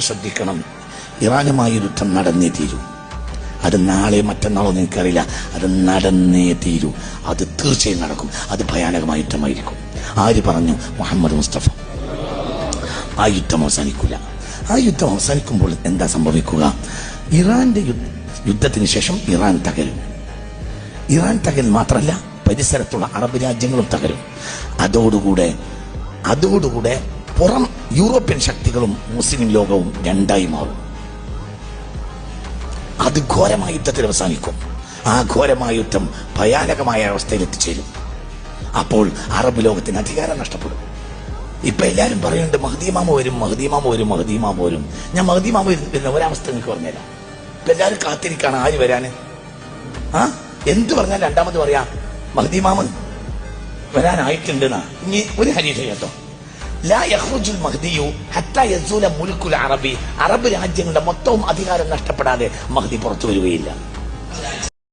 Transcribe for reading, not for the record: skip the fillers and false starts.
ശ്രദ്ധിക്കണം, ഇറാനുമായി യുദ്ധം നടന്നേ തീരൂ. അത് നാളെ മറ്റന്നാളോ എനിക്കറിയില്ല, അത് നടന്നേ തീരൂ. അത് തീർച്ചയായും നടക്കും. അത് ഭയാനകമായ യുദ്ധമായിരിക്കും. ആര് പറഞ്ഞു? മുഹമ്മദ് മുസ്തഫ. ആ യുദ്ധം അവസാനിക്കില്ല. ആ യുദ്ധം അവസാനിക്കുമ്പോൾ എന്താ സംഭവിക്കുക? ഇറാന്റെ യുദ്ധത്തിന് ശേഷം ഇറാൻ തകരും. ഇറാൻ തകരും മാത്രമല്ല, പരിസരത്തുള്ള അറബ് രാജ്യങ്ങളും തകരും. അതോടുകൂടെ പുറം യൂറോപ്യൻ ശക്തികളും മുസ്ലിം ലോകവും രണ്ടായി മാറും. അത് ഘോരമായ യുദ്ധത്തിൽ അവസാനിക്കും. ആ ഘോരമായ യുദ്ധം ഭയാനകമായ അവസ്ഥയിൽ എത്തിച്ചേരും. അപ്പോൾ അറബ് ലോകത്തിന് അധികാരം നഷ്ടപ്പെടും. ഇപ്പൊ എല്ലാരും പറയുന്നുണ്ട് മഹ്ദിമാമ വരും. ഞാൻ മഹ്ദിമാമ വരുന്ന ഒരവസ്ഥ നിങ്ങൾക്ക് പറഞ്ഞുതരാം. ഇപ്പൊ എല്ലാരും കാത്തിരിക്കാണ് ആര് വരാന്. എന്തു പറഞ്ഞാൽ രണ്ടാമത് പറയാ മഹ്ദിമാമ വരാനായിട്ടുണ്ടെന്നാ. ഇനി ഒരു ഹരീഷ കേട്ടോ, ലാ യഖ്റുജുൽ മഹ്ദിയു ഹത്താ യസൂല മുൽക്കുൽ അറബി. അറബ് രാജ്യങ്ങളുടെ മൊത്തവും അധികാരം നഷ്ടപ്പെടാതെ മഹ്ദി പുറത്തു വരികയില്ല.